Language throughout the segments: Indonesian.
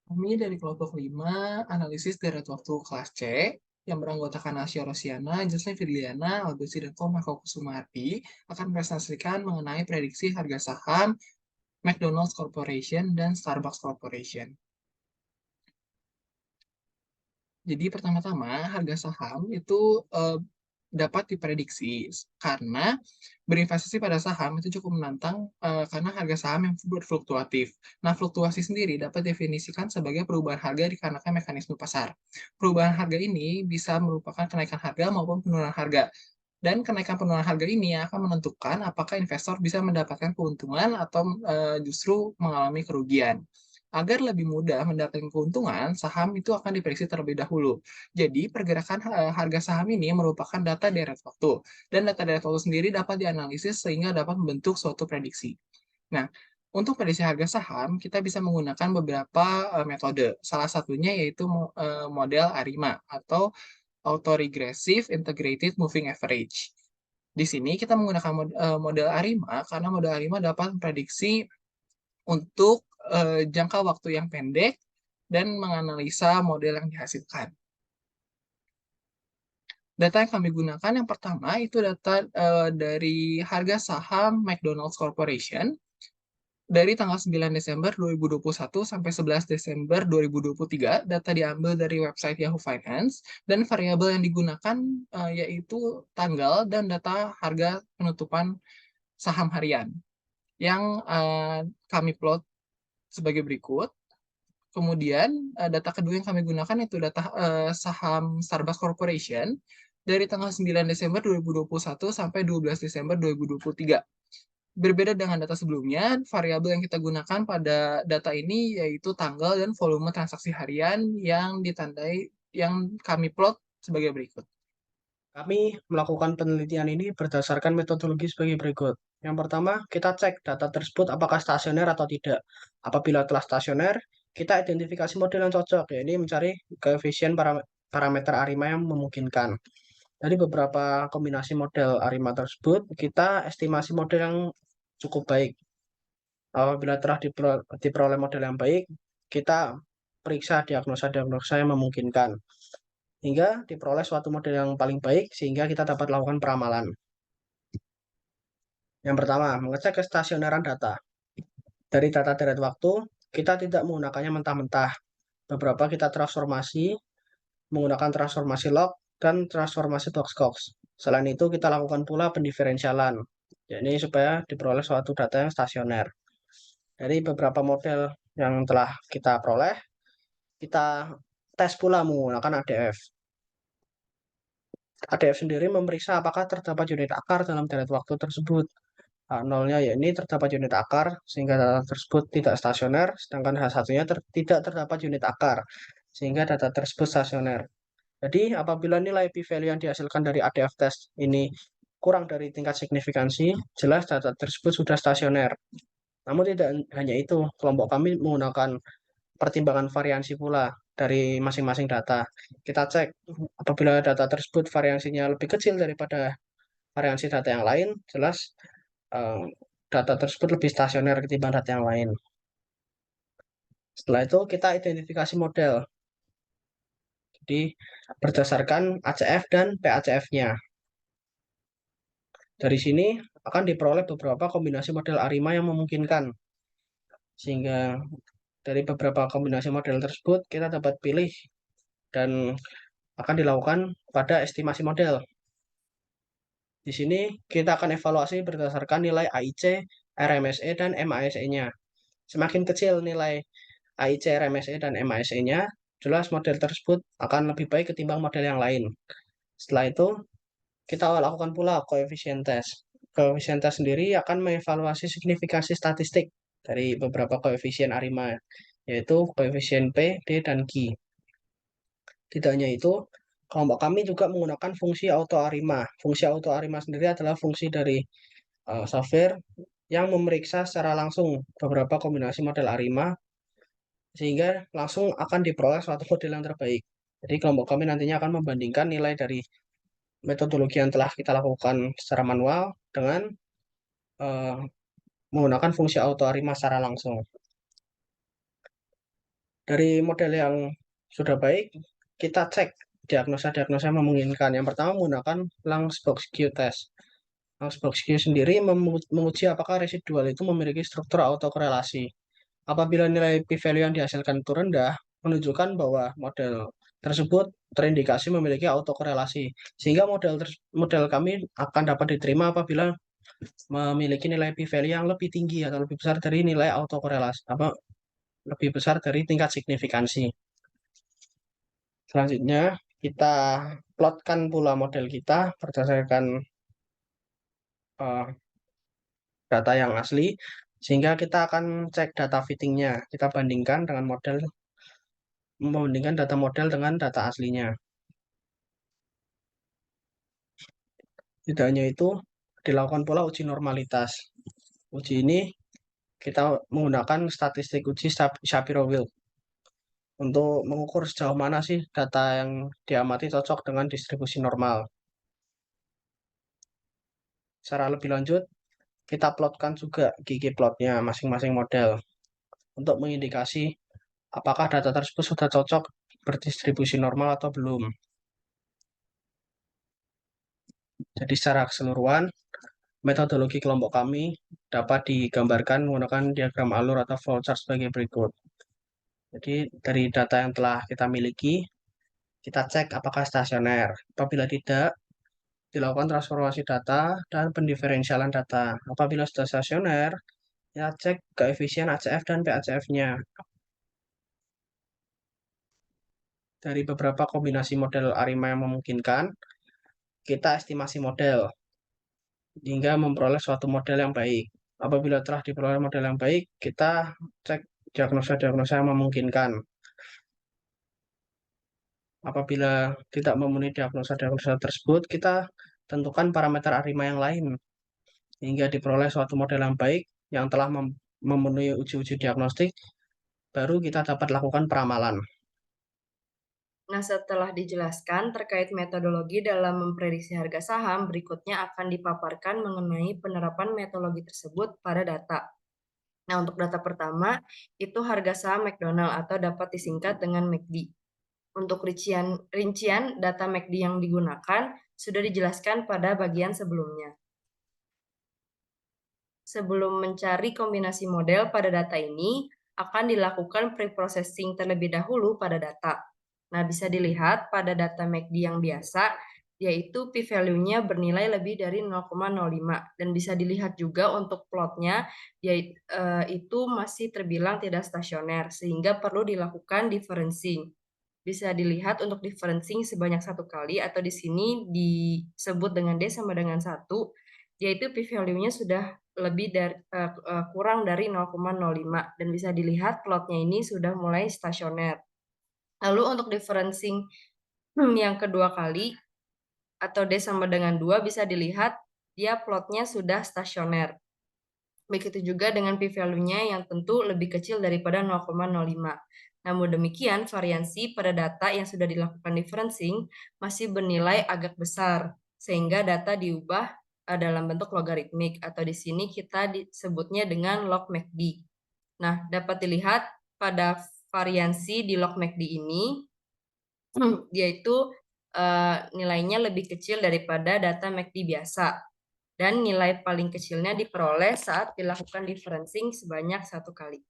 Kami dari kelompok 5 analisis deret waktu kelas C yang beranggotakan Asya Rosiana, Jocelyn Fidliana, Aldo Sidarto, Marco Kusumardi akan presentasikan mengenai prediksi harga saham McDonald's Corporation dan Starbucks Corporation. Jadi pertama-tama harga saham itu dapat diprediksi karena berinvestasi pada saham itu cukup menantang karena harga saham yang berfluktuatif. Nah, fluktuasi sendiri dapat definisikan sebagai perubahan harga dikarenakan mekanisme pasar. Perubahan harga ini bisa merupakan kenaikan harga maupun penurunan harga. Dan kenaikan penurunan harga ini akan menentukan apakah investor bisa mendapatkan keuntungan atau justru mengalami kerugian. Agar lebih mudah mendapatkan keuntungan, saham itu akan diprediksi terlebih dahulu. Jadi, pergerakan harga saham ini merupakan data deret waktu, dan data deret waktu sendiri dapat dianalisis sehingga dapat membentuk suatu prediksi. Nah, untuk prediksi harga saham, kita bisa menggunakan beberapa metode. Salah satunya yaitu model ARIMA atau Autoregressive Integrated Moving Average. Di sini kita menggunakan model ARIMA karena model ARIMA dapat memprediksi untuk jangka waktu yang pendek dan menganalisa model yang dihasilkan. Data yang kami gunakan yang pertama itu data dari harga saham McDonald's Corporation dari tanggal 9 Desember 2021 sampai 11 Desember 2023. Data diambil dari website Yahoo Finance dan variabel yang digunakan yaitu tanggal dan data harga penutupan saham harian yang kami plot sebagai berikut. Kemudian data kedua yang kami gunakan itu data saham Starbucks Corporation dari tanggal 9 Desember 2021 sampai 12 Desember 2023. Berbeda dengan data sebelumnya, variabel yang kita gunakan pada data ini yaitu tanggal dan volume transaksi harian yang ditandai yang kami plot sebagai berikut. Kami melakukan penelitian ini berdasarkan metodologi sebagai berikut. Yang pertama, kita cek data tersebut apakah stasioner atau tidak. Apabila telah stasioner, kita identifikasi model yang cocok, yaitu mencari koefisien parameter ARIMA yang memungkinkan. Dari beberapa kombinasi model ARIMA tersebut, kita estimasi model yang cukup baik. Apabila telah diperoleh model yang baik, kita periksa diagnosa-diagnosa yang memungkinkan hingga diperoleh suatu model yang paling baik sehingga kita dapat lakukan peramalan. Yang pertama, mengecek kestasioneran data. Dari data deret waktu, kita tidak menggunakannya mentah-mentah. Beberapa kita transformasi menggunakan transformasi log dan transformasi box-box. Selain itu, kita lakukan pula pendiferensialan, yakni supaya diperoleh suatu data yang stasioner. Dari beberapa model yang telah kita peroleh, kita tes pula menggunakan ADF. ADF sendiri memeriksa apakah terdapat unit akar dalam deret waktu tersebut. Nolnya ya ini terdapat unit akar sehingga data tersebut tidak stasioner, sedangkan H1-nya tidak terdapat unit akar sehingga data tersebut stasioner. Jadi apabila nilai p-value yang dihasilkan dari ADF test ini kurang dari tingkat signifikansi, jelas data tersebut sudah stasioner. Namun tidak hanya itu, kelompok kami menggunakan pertimbangan variansi pula dari masing-masing data. Kita cek apabila data tersebut variansinya lebih kecil daripada variansi data yang lain, jelas eh, data tersebut lebih stasioner ketimbang data yang lain. Setelah itu kita identifikasi model. Jadi berdasarkan ACF dan PACF-nya. Dari sini akan diperoleh beberapa kombinasi model ARIMA yang memungkinkan. Sehingga dari beberapa kombinasi model tersebut kita dapat pilih dan akan dilakukan pada estimasi model. Di sini kita akan evaluasi berdasarkan nilai AIC, RMSE, dan MASE-nya. Semakin kecil nilai AIC, RMSE, dan MASE-nya, jelas model tersebut akan lebih baik ketimbang model yang lain. Setelah itu, kita lakukan pula koefisien tes. Koefisien tes sendiri akan mengevaluasi signifikansi statistik dari beberapa koefisien ARIMA, yaitu koefisien P, D, dan Q. Tidak hanya itu, kelompok kami juga menggunakan fungsi auto ARIMA. Fungsi auto ARIMA sendiri adalah fungsi dari software yang memeriksa secara langsung beberapa kombinasi model ARIMA sehingga langsung akan diperoleh suatu model yang terbaik. Jadi kelompok kami nantinya akan membandingkan nilai dari metodologi yang telah kita lakukan secara manual dengan menggunakan fungsi auto ARIMA secara langsung. Dari model yang sudah baik, kita cek diagnosa-diagnosa yang memungkinkan. Yang pertama menggunakan Lange-Box Q test. Lange-Box Q sendiri menguji apakah residual itu memiliki struktur autokorelasi. Apabila nilai p-value yang dihasilkan itu rendah, menunjukkan bahwa model tersebut terindikasi memiliki autokorelasi. Sehingga model kami akan dapat diterima apabila memiliki nilai p-value yang lebih tinggi atau lebih besar dari nilai autokorelasi, lebih besar dari tingkat signifikansi. Selanjutnya, kita plotkan pula model kita berdasarkan eh, data yang asli, sehingga kita akan cek data fittingnya. Kita membandingkan data model dengan data aslinya. Tidak hanya itu, dilakukan pula uji normalitas. Uji ini kita menggunakan statistik uji Shapiro-Wilk untuk mengukur sejauh mana sih data yang diamati cocok dengan distribusi normal. Secara lebih lanjut, kita plotkan juga gigi plotnya masing-masing model untuk mengindikasi apakah data tersebut sudah cocok berdistribusi normal atau belum. Jadi secara keseluruhan, metodologi kelompok kami dapat digambarkan menggunakan diagram alur atau flowchart sebagai berikut. Jadi dari data yang telah kita miliki, kita cek apakah stasioner. Apabila tidak, dilakukan transformasi data dan pendiferensialan data. Apabila sudah stasioner, ya cek koefisien ACF dan PACF-nya. Dari beberapa kombinasi model ARIMA yang memungkinkan, kita estimasi model hingga memperoleh suatu model yang baik. Apabila telah diperoleh model yang baik, kita cek diagnosa-diagnosa yang memungkinkan. Apabila tidak memenuhi diagnosa-diagnosa tersebut, kita tentukan parameter ARIMA yang lain hingga diperoleh suatu model yang baik yang telah memenuhi uji-uji diagnostik, baru kita dapat lakukan peramalan. Nah, setelah dijelaskan terkait metodologi dalam memprediksi harga saham, berikutnya akan dipaparkan mengenai penerapan metodologi tersebut pada data. Nah, untuk data pertama, itu harga saham McDonald atau dapat disingkat dengan MACD. Untuk rincian data MACD yang digunakan sudah dijelaskan pada bagian sebelumnya. Sebelum mencari kombinasi model pada data ini, akan dilakukan pre-processing terlebih dahulu pada data. Nah, bisa dilihat pada data MACD yang biasa, yaitu p-value-nya bernilai lebih dari 0,05. Dan bisa dilihat juga untuk plotnya, yaitu masih terbilang tidak stasioner, sehingga perlu dilakukan differencing. Bisa dilihat untuk differencing sebanyak 1 kali, atau di sini disebut dengan D sama dengan 1, yaitu p-value-nya sudah lebih dari kurang dari 0,05 dan bisa dilihat plotnya ini sudah mulai stasioner. Lalu untuk differencing yang kedua kali atau D sama dengan 2 bisa dilihat dia plotnya sudah stasioner. Begitu juga dengan p-value-nya yang tentu lebih kecil daripada 0,05. Namun demikian, variansi pada data yang sudah dilakukan differencing masih bernilai agak besar, sehingga data diubah dalam bentuk logaritmik, atau di sini kita disebutnya dengan log MACD. Nah, dapat dilihat pada variansi di log MACD ini, yaitu nilainya lebih kecil daripada data MACD biasa. Dan nilai paling kecilnya diperoleh saat dilakukan differencing sebanyak 1 kali.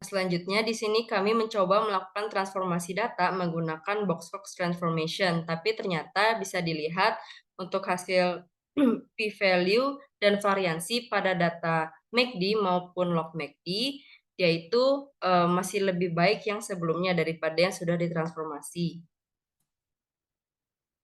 Selanjutnya, di sini kami mencoba melakukan transformasi data menggunakan box-box transformation, tapi ternyata bisa dilihat untuk hasil p-value dan variansi pada data MACD maupun log MACD, yaitu masih lebih baik yang sebelumnya daripada yang sudah ditransformasi.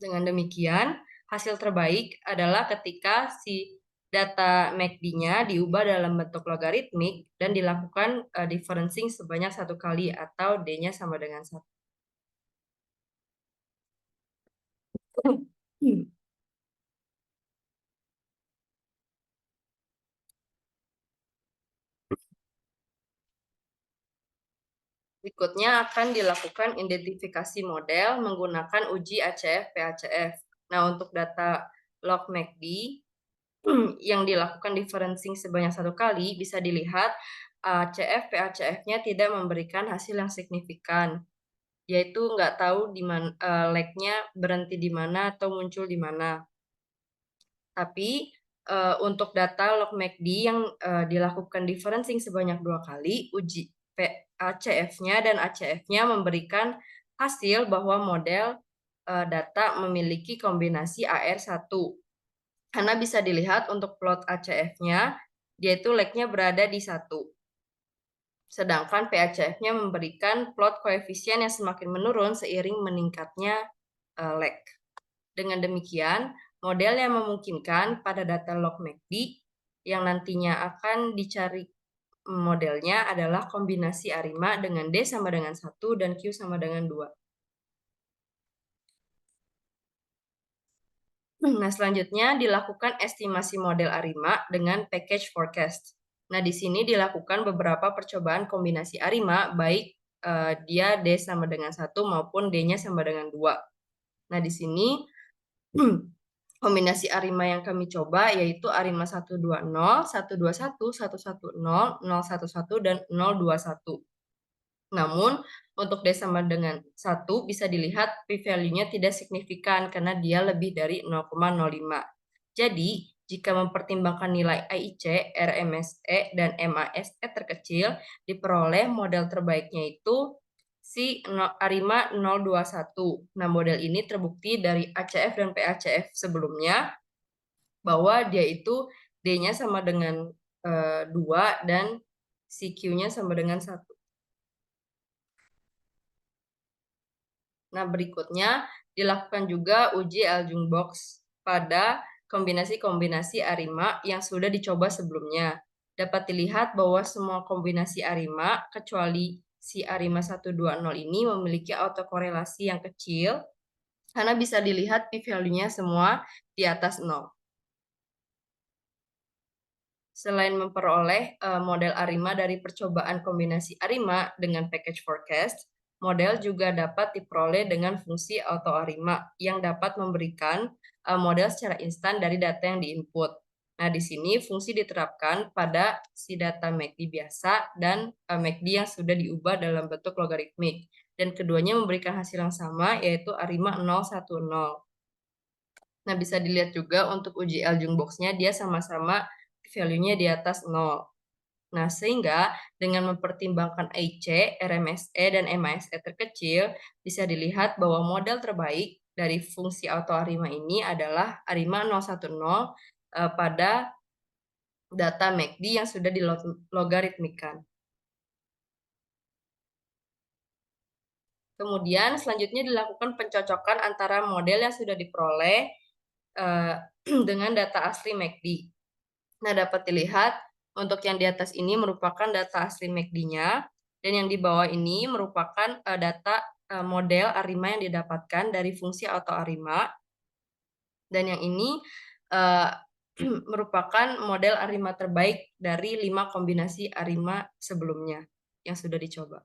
Dengan demikian, hasil terbaik adalah ketika si data MACD-nya diubah dalam bentuk logaritmik dan dilakukan differencing sebanyak 1 kali atau D-nya sama dengan 1. Berikutnya akan dilakukan identifikasi model menggunakan uji ACF-PACF. Nah, untuk data log MACD, yang dilakukan differencing sebanyak 1 kali, bisa dilihat ACF, PACF-nya tidak memberikan hasil yang signifikan, yaitu nggak tahu di mana lag-nya berhenti di mana atau muncul di mana. Tapi untuk data log MACD yang dilakukan differencing sebanyak 2 kali, uji ACF-nya dan ACF-nya memberikan hasil bahwa model data memiliki kombinasi AR1. Karena bisa dilihat untuk plot ACF-nya, dia itu lag-nya berada di 1. Sedangkan PACF-nya memberikan plot koefisien yang semakin menurun seiring meningkatnya lag. Dengan demikian, model yang memungkinkan pada data log MACD yang nantinya akan dicari modelnya adalah kombinasi ARIMA dengan D sama dengan 1 dan Q sama dengan 2. Nah, selanjutnya dilakukan estimasi model ARIMA dengan package forecast. Nah, di sini dilakukan beberapa percobaan kombinasi ARIMA, baik dia D sama dengan 1 maupun D-nya sama dengan 2. Nah, di sini kombinasi ARIMA yang kami coba yaitu ARIMA 120, 121, 110, 011, dan 021. Namun, untuk D sama dengan 1 bisa dilihat p-value-nya tidak signifikan karena dia lebih dari 0,05. Jadi, jika mempertimbangkan nilai AIC, RMSE, dan MASE terkecil, diperoleh model terbaiknya itu si ARIMA 021. Nah, model ini terbukti dari ACF dan PACF sebelumnya bahwa dia itu D-nya sama dengan 2 dan si Q-nya sama dengan 1. Nah, berikutnya dilakukan juga uji Aljungbox pada kombinasi-kombinasi ARIMA yang sudah dicoba sebelumnya. Dapat dilihat bahwa semua kombinasi ARIMA kecuali si ARIMA 120 ini memiliki autokorelasi yang kecil karena bisa dilihat p-value-nya semua di atas 0. Selain memperoleh model ARIMA dari percobaan kombinasi ARIMA dengan package forecast, model juga dapat diperoleh dengan fungsi auto ARIMA yang dapat memberikan model secara instan dari data yang diinput. Nah, di sini fungsi diterapkan pada si data MACD biasa dan MACD yang sudah diubah dalam bentuk logaritmik. Dan keduanya memberikan hasil yang sama, yaitu ARIMA 010. Nah, bisa dilihat juga untuk uji Aljungbox-nya, dia sama-sama value-nya di atas 0. Nah, sehingga dengan mempertimbangkan AIC, RMSE, dan MASE terkecil, bisa dilihat bahwa model terbaik dari fungsi auto ARIMA ini adalah ARIMA 010 pada data MACD yang sudah dilogaritmikan. Kemudian selanjutnya dilakukan pencocokan antara model yang sudah diperoleh dengan data asli MACD. Nah, dapat dilihat untuk yang di atas ini merupakan data asli MACD-nya, dan yang di bawah ini merupakan data model ARIMA yang didapatkan dari fungsi auto ARIMA, dan yang ini merupakan model ARIMA terbaik dari 5 kombinasi ARIMA sebelumnya yang sudah dicoba.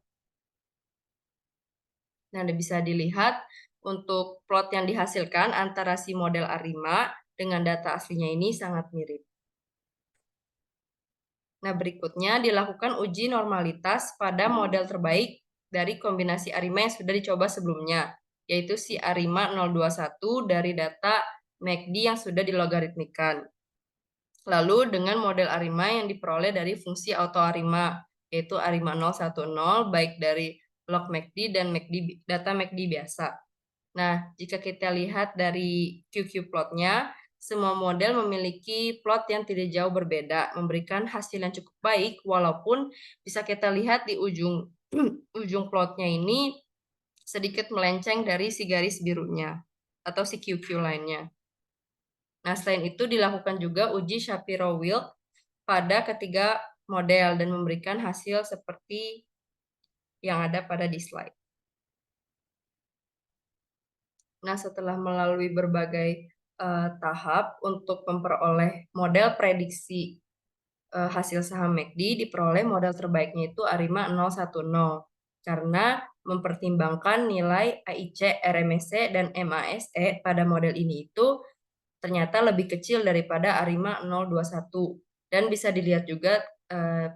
Nah, bisa dilihat untuk plot yang dihasilkan antara si model ARIMA dengan data aslinya ini sangat mirip. Nah, berikutnya dilakukan uji normalitas pada model terbaik dari kombinasi ARIMA yang sudah dicoba sebelumnya, yaitu si ARIMA 021 dari data MACD yang sudah dilogaritmikan. Lalu dengan model ARIMA yang diperoleh dari fungsi auto ARIMA, yaitu ARIMA 010 baik dari log MACD dan data MACD biasa. Nah, jika kita lihat dari QQ plotnya, semua model memiliki plot yang tidak jauh berbeda, memberikan hasil yang cukup baik, walaupun bisa kita lihat di ujung plotnya ini sedikit melenceng dari si garis birunya atau si QQ lainnya. Nah, selain itu dilakukan juga uji Shapiro-Wilk pada ketiga model dan memberikan hasil seperti yang ada pada di slide. Nah, setelah melalui berbagai tahap untuk memperoleh model prediksi hasil saham MACD, diperoleh model terbaiknya itu ARIMA 010 karena mempertimbangkan nilai AIC, RMSE, dan MASE pada model ini itu ternyata lebih kecil daripada Arima 021. Dan bisa dilihat juga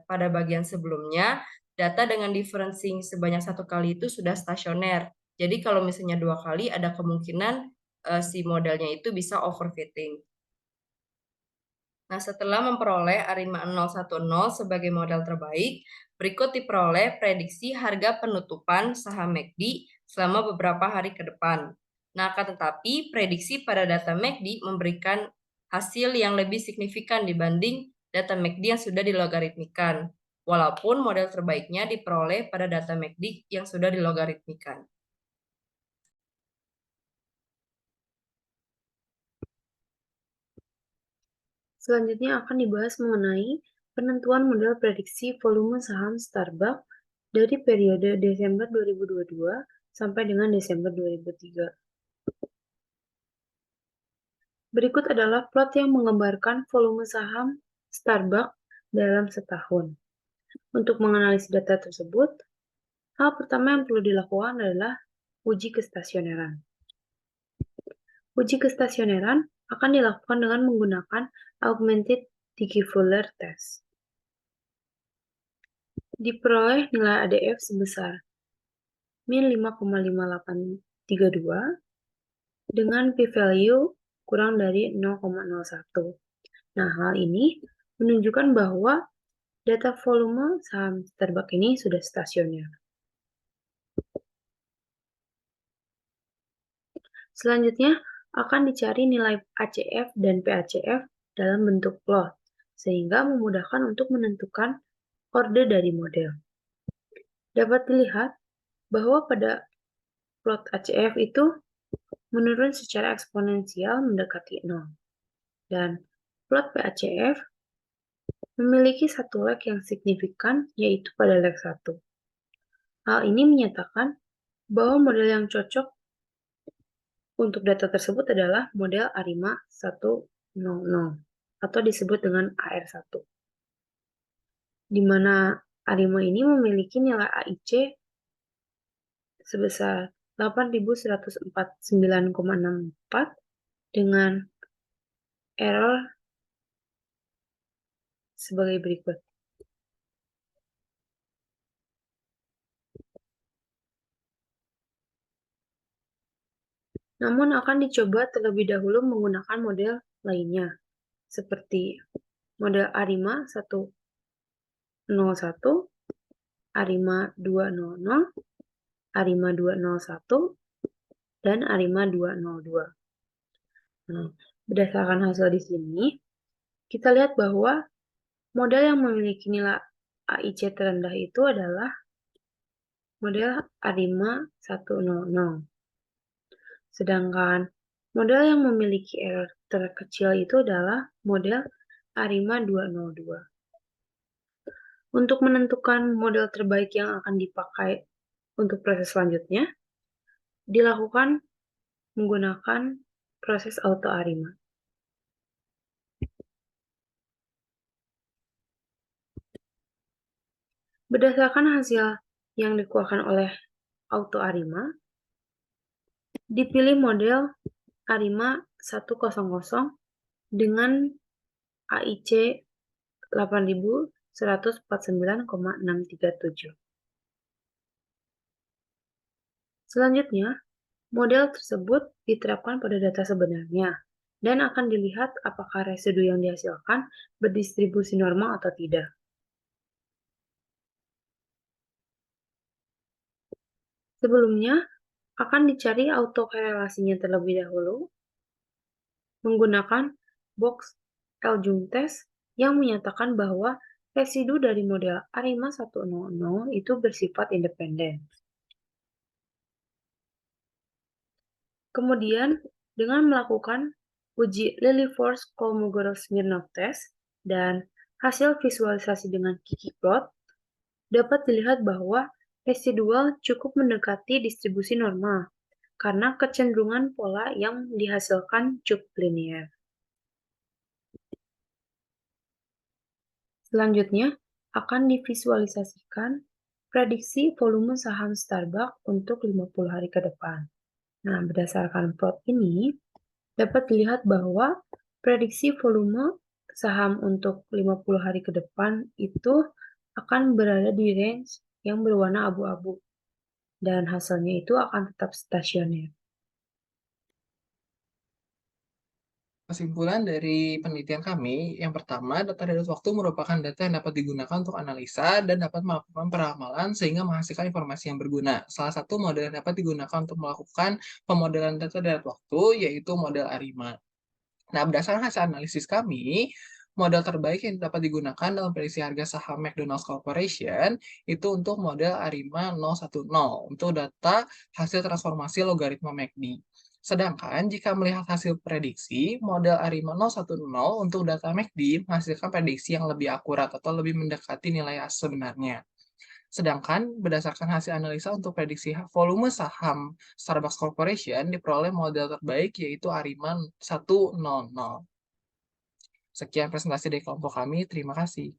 pada bagian sebelumnya, data dengan differencing sebanyak 1 kali itu sudah stasioner. Jadi kalau misalnya 2 kali ada kemungkinan si modelnya itu bisa overfitting. Nah, setelah memperoleh Arima 010 sebagai model terbaik, berikut diperoleh prediksi harga penutupan saham MACD selama beberapa hari ke depan. Nah, akan tetapi prediksi pada data MACD memberikan hasil yang lebih signifikan dibanding data MACD yang sudah dilogaritmikan, walaupun model terbaiknya diperoleh pada data MACD yang sudah dilogaritmikan. Selanjutnya akan dibahas mengenai penentuan model prediksi volume saham Starbucks dari periode Desember 2022 sampai dengan Desember 2003. Berikut adalah plot yang menggambarkan volume saham Starbucks dalam setahun. Untuk menganalisis data tersebut, hal pertama yang perlu dilakukan adalah uji kestasioneran. Uji kestasioneran akan dilakukan dengan menggunakan Augmented Dickey-Fuller Test. Diperoleh nilai ADF sebesar min 5,5832 dengan p-value kurang dari 0,01. Nah, hal ini menunjukkan bahwa data volume saham Starbucks ini sudah stasioner. Selanjutnya, akan dicari nilai ACF dan PACF dalam bentuk plot, sehingga memudahkan untuk menentukan orde dari model. Dapat dilihat bahwa pada plot ACF itu menurun secara eksponensial mendekati 0. Dan plot PACF memiliki satu leg yang signifikan, yaitu pada leg 1. Hal ini menyatakan bahwa model yang cocok untuk data tersebut adalah model Arima 100 atau disebut dengan AR1, di mana Arima ini memiliki nilai AIC sebesar 8.149,64 dengan error sebagai berikut. Namun akan dicoba terlebih dahulu menggunakan model lainnya, seperti model Arima 101, Arima 200, Arima 201, dan Arima 202. Nah, berdasarkan hasil di sini, kita lihat bahwa model yang memiliki nilai AIC terendah itu adalah model Arima 100. Sedangkan model yang memiliki error terkecil itu adalah model Arima 202. Untuk menentukan model terbaik yang akan dipakai untuk proses selanjutnya, dilakukan menggunakan proses auto Arima. Berdasarkan hasil yang dikeluarkan oleh auto Arima, dipilih model Arima 100 dengan AIC 8.149,637. Selanjutnya, model tersebut diterapkan pada data sebenarnya dan akan dilihat apakah residu yang dihasilkan berdistribusi normal atau tidak. Sebelumnya, akan dicari autokorelasinya terlebih dahulu menggunakan box L-Jung test yang menyatakan bahwa residu dari model Arima 100 itu bersifat independen. Kemudian, dengan melakukan uji Lilliefors-Kolmogorov-Smirnov test dan hasil visualisasi dengan Kiki plot, dapat dilihat bahwa residual cukup mendekati distribusi normal karena kecenderungan pola yang dihasilkan cukup linear. Selanjutnya, akan divisualisasikan prediksi volume saham Starbucks untuk 50 hari ke depan. Nah, berdasarkan plot ini, dapat dilihat bahwa prediksi volume saham untuk 50 hari ke depan itu akan berada di range yang berwarna abu-abu, dan hasilnya itu akan tetap stasioner. Kesimpulan dari penelitian kami, yang pertama, data dari waktu merupakan data yang dapat digunakan untuk analisa dan dapat melakukan peramalan sehingga menghasilkan informasi yang berguna. Salah satu model yang dapat digunakan untuk melakukan pemodelan data dari waktu yaitu model ARIMA. Nah, berdasarkan hasil analisis kami, model terbaik yang dapat digunakan dalam prediksi harga saham McDonald's Corporation itu untuk model ARIMA 010 untuk data hasil transformasi logaritma MACD. Sedangkan jika melihat hasil prediksi, model ARIMA 010 untuk data MACD menghasilkan prediksi yang lebih akurat atau lebih mendekati nilai sebenarnya. Sedangkan berdasarkan hasil analisa untuk prediksi volume saham Starbucks Corporation diperoleh model terbaik yaitu ARIMA 100. Sekian presentasi dari kelompok kami, terima kasih.